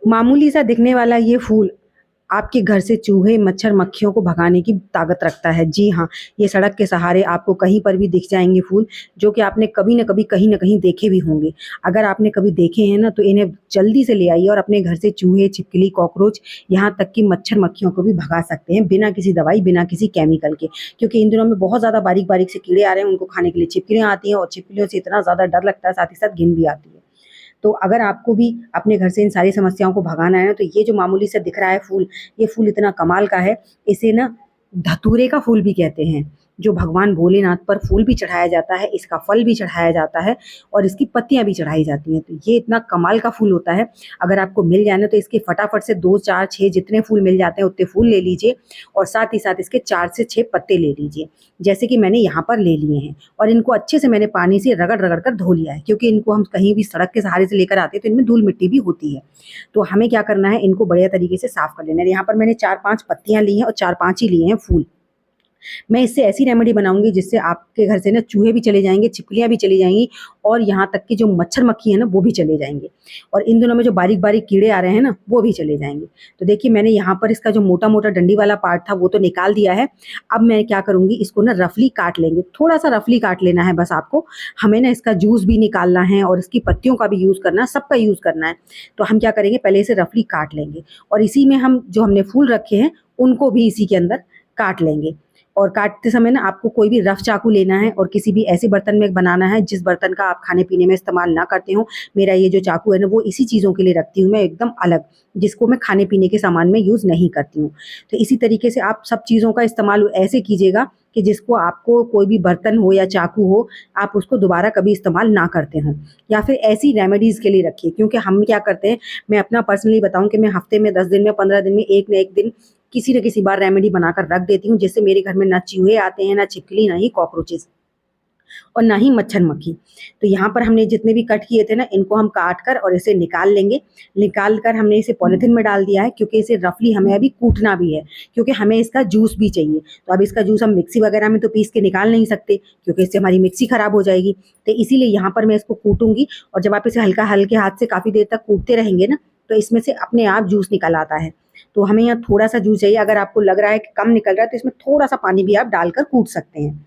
मामूली सा दिखने वाला ये फूल आपके घर से चूहे, मच्छर, मक्खियों को भगाने की ताकत रखता है। जी हाँ, ये सड़क के सहारे आपको कहीं पर भी दिख जाएँगे फूल, जो कि आपने कभी न कभी, कहीं न कहीं देखे भी होंगे। अगर आपने कभी देखे हैं ना, तो इन्हें जल्दी से ले आइए और अपने घर से चूहे, छिपकली, कॉकरोच, यहाँ तक कि मच्छर, मक्खियों को भी भगा सकते हैं, बिना किसी दवाई, बिना किसी केमिकल के। क्योंकि इन दिनों में बहुत ज़्यादा बारीक-बारीक से कीड़े आ रहे हैं, उनको खाने के लिए छिपकलियाँ आती हैं और छिपकलियों से इतना ज़्यादा डर लगता है, साथ ही साथ घिन भी आती है। तो अगर आपको भी अपने घर से इन सारी समस्याओं को भगाना है ना, तो ये जो मामूली सा दिख रहा है फूल, ये फूल इतना कमाल का है, इसे ना धतूरे का फूल भी कहते हैं, जो भगवान भोलेनाथ पर फूल भी चढ़ाया जाता है, इसका फल भी चढ़ाया जाता है और इसकी पत्तियाँ भी चढ़ाई जाती हैं। तो ये इतना कमाल का फूल होता है, अगर आपको मिल जाए ना, तो इसके फटाफट से 2, 4, 6 जितने फूल मिल जाते हैं, उतने फूल ले लीजिए और साथ ही साथ इसके 4 से 6 पत्ते ले लीजिए, जैसे कि मैंने यहाँ पर ले लिए हैं। और इनको अच्छे से मैंने पानी से रगड़-रगड़ कर धो लिया है, क्योंकि इनको हम कहीं भी सड़क के सहारे से लेकर आते हैं, तो इनमें धूल-मिट्टी भी होती है। तो हमें क्या करना है, इनको बढ़िया तरीके से साफ कर लेना है। यहाँ पर मैंने 4-5 पत्तियाँ ली हैं और 4-5 ही लिए हैं फूल। मैं इससे ऐसी रेमेडी बनाऊँगी जिससे आपके घर से ना चूहे भी चले जाएँगे, छिपकलियाँ भी चली जाएँगी और यहाँ तक कि जो मच्छर-मक्खी है ना, वो भी चले जाएँगे। और इन दिनों में जो बारीक-बारीक कीड़े आ रहे हैं ना, वो भी चले जाएँगे। तो देखिए, मैंने यहाँ पर इसका जो मोटा-मोटा डंडी वाला पार्ट था, वो तो निकाल दिया है। अब मैं क्या करूँगी, इसको ना रफली काट लेंगे, थोड़ा-सा रफली काट लेना है बस आपको। हमें ना इसका जूस भी निकालना है और इसकी पत्तियों का भी यूज़ करना है, सबका यूज़ करना है। तो हम क्या करेंगे, पहले इसे रफली काट लेंगे और इसी में हम जो हमने फूल रखे हैं, उनको भी इसी के अंदर काट लेंगे। और काटते समय ना आपको कोई भी रफ चाकू लेना है और किसी भी ऐसे बर्तन में बनाना है जिस बर्तन का आप खाने-पीने में इस्तेमाल ना करते हो। मेरा ये जो चाकू है ना, वो इसी चीज़ों के लिए रखती हूँ मैं एकदम अलग, जिसको मैं खाने-पीने के सामान में यूज़ नहीं करती हूँ। तो इसी तरीके से आप सब चीज़ों का इस्तेमाल ऐसे कीजिएगा कि जिसको आपको कोई भी बर्तन हो या चाकू हो, आप उसको दोबारा कभी इस्तेमाल ना करते हों। या फिर ऐसी रेमेडीज़ के लिए रखिए, क्योंकि हम क्या करते हैं, मैं अपना पर्सनली बताऊँ कि मैं हफ्ते में 10 दिन में, 15 दिन में, एक ना एक दिन किसी न किसी बार रेमेडी बनाकर रख देती हूँ, जिससे मेरे घर में ना चूहे आते हैं, ना छिपकली, ना ही कॉकरोचेज़ और ना ही मच्छर-मक्खी। तो यहाँ पर हमने जितने भी कट किए थे ना, इनको हम काट कर और इसे निकाल लेंगे। निकाल कर हमने इसे पॉलीथीन में डाल दिया है, क्योंकि इसे रफ़ली हमें अभी कूटना भी है, क्योंकि हमें इसका जूस भी चाहिए। तो अब इसका जूस हम मिक्सी वगैरह में तो पीस के निकाल नहीं सकते, क्योंकि इससे हमारी मिक्सी खराब हो जाएगी। तो इसीलिए यहाँ पर मैं इसको कूटूँगी और जब आप इसे हल्के हाथ से काफ़ी देर तक कूटते रहेंगे ना, तो इसमें से अपने आप जूस निकल आता है। तो हमें यहाँ थोड़ा-सा जूस चाहिए, अगर आपको लग रहा है कि कम निकल रहा है, तो इसमें थोड़ा-सा पानी भी आप डालकर कूट सकते हैं।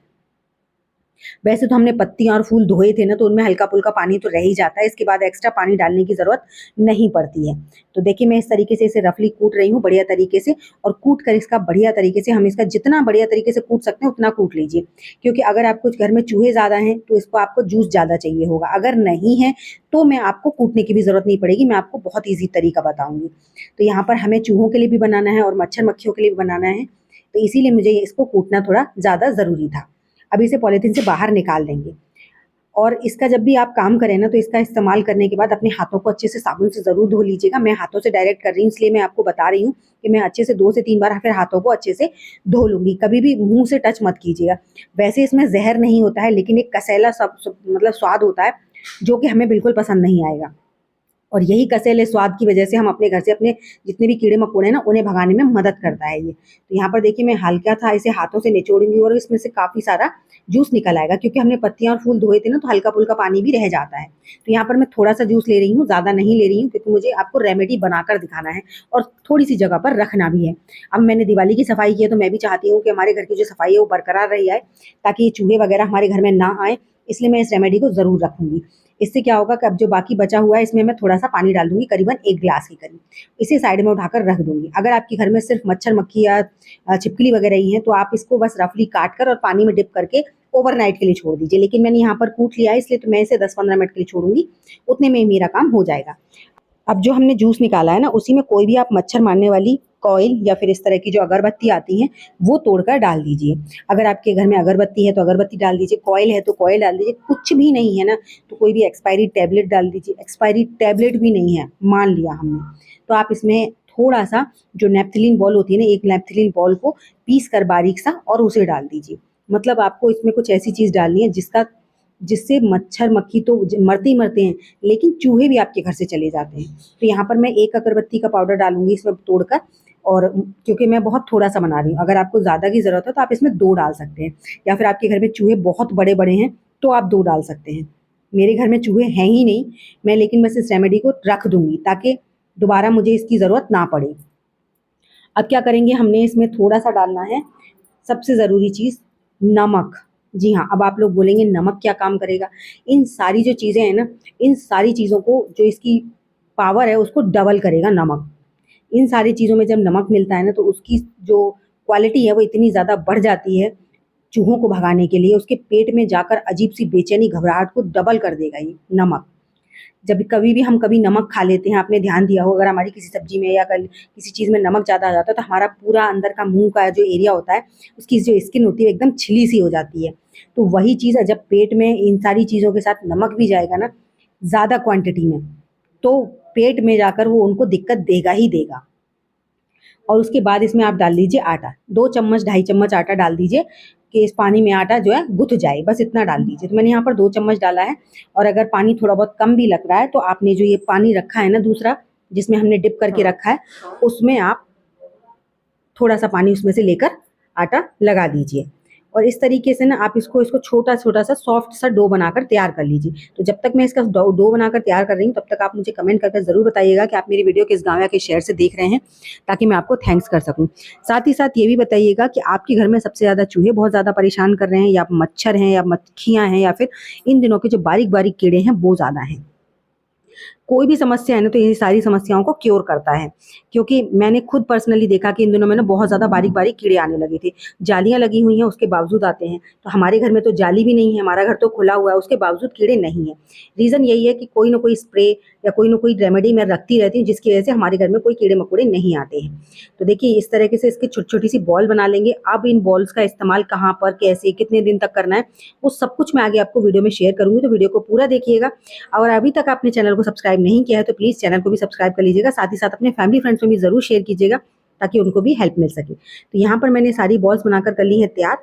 वैसे तो हमने पत्तियाँ और फूल धोए थे ना, तो उनमें हल्का-फुल्का पानी तो रह ही जाता है, इसके बाद एक्स्ट्रा पानी डालने की ज़रूरत नहीं पड़ती है। तो देखिए, मैं इस तरीके से इसे रफ़ली कूट रही हूँ बढ़िया तरीके से और कूट कर इसका बढ़िया तरीके से हम इसका जितना बढ़िया तरीके से कूट सकते हैं, उतना कूट लीजिए। क्योंकि अगर आपको घर में चूहे ज़्यादा हैं, तो इसको आपको जूस ज़्यादा चाहिए होगा। अगर नहीं है, तो मैं आपको कूटने की भी ज़रूरत नहीं पड़ेगी, मैं आपको बहुत ईज़ी तरीका बताऊँगी। तो यहाँ पर हमें चूहों के लिए भी बनाना है और मच्छर-मक्खियों के लिए भी बनाना है, तो इसीलिए मुझे इसको कूटना थोड़ा ज़्यादा ज़रूरी था। अब इसे पॉलीथीन से बाहर निकाल देंगे और इसका जब भी आप काम करें ना, तो इसका इस्तेमाल करने के बाद अपने हाथों को अच्छे से साबुन से ज़रूर धो लीजिएगा। मैं हाथों से डायरेक्ट कर रही हूँ, इसलिए मैं आपको बता रही हूँ कि मैं अच्छे से 2 से 3 बार फिर हाथों को अच्छे से धो लूँगी। कभी भी मुँह से टच मत कीजिएगा। वैसे इसमें ज़हर नहीं होता है, लेकिन एक कसैला मतलब स्वाद होता है, जो कि हमें बिल्कुल पसंद नहीं आएगा। और यही कसैले स्वाद की वजह से हम अपने घर से अपने जितने भी कीड़े-मकोड़े हैं ना, उन्हें भगाने में मदद करता है ये। तो यहाँ पर देखिए, मैं हल्का था इसे हाथों से निचोड़ूँगी और इसमें से काफ़ी सारा जूस निकल आएगा, क्योंकि हमने पत्तियाँ और फूल धोए थे ना, तो हल्का-फुल्का पानी भी रह जाता है। तो यहाँ पर मैं थोड़ा-सा जूस ले रही हूँ, ज़्यादा नहीं ले रही हूँ, क्योंकि मुझे आपको रेमेडी बनाकर दिखाना है और थोड़ी-सी जगह पर रखना भी है। अब मैंने दिवाली की सफाई की है, तो मैं भी चाहती हूँ कि हमारे घर की जो सफाई है वो बरकरार रही जाए, ताकि ये चूहे वगैरह हमारे घर में ना आएँ, इसलिए मैं इस रेमेडी को ज़रूर रखूँगी। इससे क्या होगा कि अब जो बाकी बचा हुआ है, इसमें मैं थोड़ा-सा पानी डाल दूँगी, करीबन 1 ग्लास के करीब। इसे साइड में उठाकर रख दूँगी। अगर आपके घर में सिर्फ़ मच्छर-मक्खी या छिपकली वगैरह ही हैं, तो आप इसको बस रफ़ली काट कर और पानी में डिप करके ओवरनाइट के लिए छोड़ दीजिए। लेकिन मैंने यहाँ पर कूट लिया है, इसलिए तो मैं इसे 10-15 मिनट के लिए छोड़ूँगी, उतने में ही मेरा काम हो जाएगा। अब जो हमने जूस निकाला है ना, उसी में कोई भी आप मच्छर मारने वाली कॉइल या फिर इस तरह की जो अगरबत्ती आती हैं, वो तोड़कर डाल दीजिए। अगर आपके घर में अगरबत्ती है, तो अगरबत्ती डाल दीजिए, कॉइल है, तो कॉइल डाल दीजिए, कुछ भी नहीं है ना, तो कोई भी एक्सपायरी टैबलेट डाल दीजिए। एक्सपायरी टैबलेट भी नहीं है, मान लिया हमने, तो आप इसमें थोड़ा-सा जो नेपथलीन बॉल होती है ना, एक नेपथलीन बॉल को पीस कर बारीक सा और उसे डाल दीजिए। मतलब आपको इसमें कुछ ऐसी चीज़ डालनी है जिससे मच्छर मक्खी तो मरते ही मरते हैं, लेकिन चूहे भी आपके घर से चले जाते हैं। तो यहाँ पर मैं 1 अगरबत्ती का पाउडर डालूँगी इसमें तोड़कर, और क्योंकि मैं बहुत थोड़ा-सा बना रही हूँ, अगर आपको ज़्यादा की ज़रूरत है तो आप इसमें 2 डाल सकते हैं, या फिर आपके घर में चूहे बहुत बड़े-बड़े हैं तो आप 2 डाल सकते हैं। मेरे घर में चूहे हैं ही नहीं, मैं लेकिन बस इस रेमेडी को रख दूँगी, ताकि दोबारा मुझे इसकी ज़रूरत ना पड़े। अब क्या करेंगे, हमने इसमें थोड़ा सा डालना है सबसे ज़रूरी चीज़, नमक। जी हाँ, अब आप लोग बोलेंगे नमक क्या काम करेगा? इन सारी जो चीज़ें हैं ना, इन सारी चीज़ों को, जो इसकी पावर है उसको डबल करेगा नमक। इन सारी चीज़ों में जब नमक मिलता है ना, तो उसकी जो क्वालिटी है वो इतनी ज़्यादा बढ़ जाती है चूहों को भगाने के लिए, उसके पेट में जाकर अजीब सी बेचैनी, घबराहट को डबल कर देगा ये नमक। जब कभी भी हम कभी नमक खा लेते हैं, आपने ध्यान दिया हो, अगर हमारी किसी सब्जी में या किसी चीज़ में नमक ज़्यादा आ जाता है, तो हमारा पूरा अंदर का मुंह का जो एरिया होता है, उसकी जो स्किन होती है एकदम छिली सी हो जाती है। तो वही चीज़ है, जब पेट में इन सारी चीज़ों के साथ नमक भी जाएगा ना ज़्यादा क्वांटिटी में, तो पेट में जाकर वो उनको दिक्कत देगा ही देगा। और उसके बाद इसमें आप डाल दीजिए आटा, 2 चम्मच 2.5 चम्मच आटा डाल दीजिए कि इस पानी में आटा जो है गुथ जाए, बस इतना डाल दीजिए। तो मैंने यहाँ पर 2 चम्मच डाला है। और अगर पानी थोड़ा बहुत कम भी लग रहा है, तो आपने जो ये पानी रखा है ना दूसरा, जिसमें हमने डिप करके रखा है, उसमें आप थोड़ा सा पानी उसमें से लेकर आटा लगा दीजिए। और इस तरीके से ना आप इसको छोटा-छोटा सा सॉफ्ट सा डो बनाकर तैयार कर लीजिए। तो जब तक मैं इसका डो बनाकर तैयार कर रही हूँ, तब तक आप मुझे कमेंट करके ज़रूर बताइएगा कि आप मेरी वीडियो किस गाँव या किस शहर से देख रहे हैं, ताकि मैं आपको थैंक्स कर सकूँ। साथ ही साथ ये भी बताइएगा कि आपके घर में सबसे ज़्यादा चूहे बहुत ज़्यादा परेशान कर रहे हैं, या मच्छर हैं, या मक्खियाँ हैं, या फिर इन दिनों के जो बारीक-बारीक कीड़े हैं वो ज़्यादा हैं। कोई भी समस्या है ना, तो ये सारी समस्याओं को क्योर करता है। क्योंकि मैंने खुद पर्सनली देखा कि इन दिनों में ना बहुत ज़्यादा बारीक-बारीक कीड़े आने लगे थे। जालियाँ लगी हुई हैं, उसके बावजूद आते हैं। तो हमारे घर में तो जाली भी नहीं है, हमारा घर तो खुला हुआ है, उसके बावजूद कीड़े नहीं हैं। रीज़न यही है कि कोई ना कोई स्प्रे या कोई ना कोई रेमेडी मैं रखती रहती हूँ, जिसकी वजह से हमारे घर में कोई कीड़े-मकोड़े नहीं आते हैं। तो देखिए, इस तरीके से इसकी छोटी-छोटी सी बॉल बना लेंगे। अब इन बॉल्स का इस्तेमाल कहाँ पर, कैसे, कितने दिन तक करना है, वो सब कुछ मैं आगे आपको वीडियो में शेयर करूँगी, तो वीडियो को पूरा देखिएगा। और अभी तक आपने चैनल को सब्सक्राइब नहीं किया है, तो प्लीज़ चैनल को भी सब्सक्राइब कर लीजिएगा। साथ ही साथ अपने फैमिली फ्रेंड्स में भी ज़रूर शेयर कीजिएगा, ताकि उनको भी हेल्प मिल सके। तो यहाँ पर मैंने सारी बॉल्स बनाकर कर ली हैं तैयार।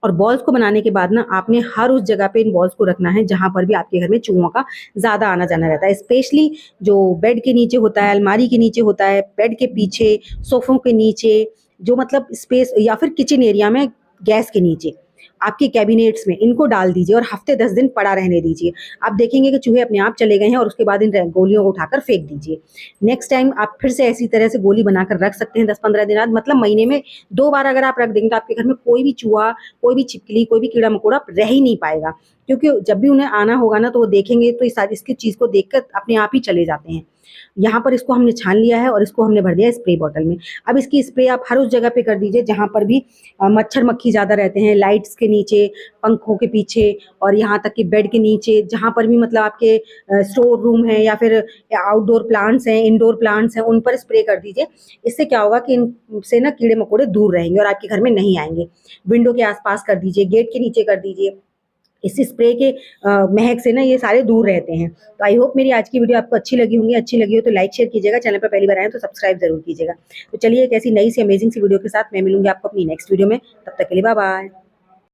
और बॉल्स को बनाने के बाद ना आपने हर उस जगह पे इन बॉल्स को रखना है जहाँ पर भी आपके घर में चूहों का ज़्यादा आना-जाना रहता है। स्पेशली जो बेड के नीचे होता है, अलमारी के नीचे होता है, बेड के पीछे, सोफ़ों के नीचे, जो मतलब स्पेस, या फिर किचन एरिया में, गैस के नीचे, आपके कैबिनेट्स में इनको डाल दीजिए और हफ़्ते 10 दिन पड़ा रहने दीजिए। आप देखेंगे कि चूहे अपने आप चले गए हैं, और उसके बाद इन गोलियों को उठाकर फेंक दीजिए। नेक्स्ट टाइम आप फिर से ऐसी तरह से गोली बनाकर रख सकते हैं 10-15 दिन बाद, मतलब महीने में 2 बार अगर आप रख देंगे, तो आपके घर में कोई भी चूहा, कोई भी छिपकली, कोई भी कीड़ा-मकोड़ा रह ही नहीं पाएगा। क्योंकि जब भी उन्हें आना होगा ना, तो वो देखेंगे तो इसकी चीज़ को देखकर अपने आप ही चले जाते हैं। यहाँ पर इसको हमने छान लिया है और इसको हमने भर दिया है स्प्रे बॉटल में। अब इसकी स्प्रे आप हर उस जगह पे कर दीजिए जहाँ पर भी मच्छर मक्खी ज़्यादा रहते हैं, लाइट्स के नीचे, पंखों के पीछे, और यहाँ तक कि बेड के नीचे, जहाँ पर भी मतलब आपके स्टोर रूम है, या फिर आउटडोर प्लांट्स हैं, इंडोर प्लांट्स हैं, उन पर स्प्रे कर दीजिए। इससे क्या होगा कि इनसे ना कीड़े मकोड़े दूर रहेंगे और आपके घर में नहीं आएंगे। विंडो के आसपास कर दीजिए, गेट के नीचे कर दीजिए। इस स्प्रे के महक से ना ये सारे दूर रहते हैं। तो आई होप मेरी आज की वीडियो आपको अच्छी लगी होंगी। अच्छी लगी हो तो लाइक शेयर कीजिएगा, चैनल पर पहली बार आए तो सब्सक्राइब ज़रूर कीजिएगा। तो चलिए, एक ऐसी नई सी अमेजिंग सी वीडियो के साथ मैं मिलूँगी आपको अपनी नेक्स्ट वीडियो में। तब तक के लिए बाय बाय।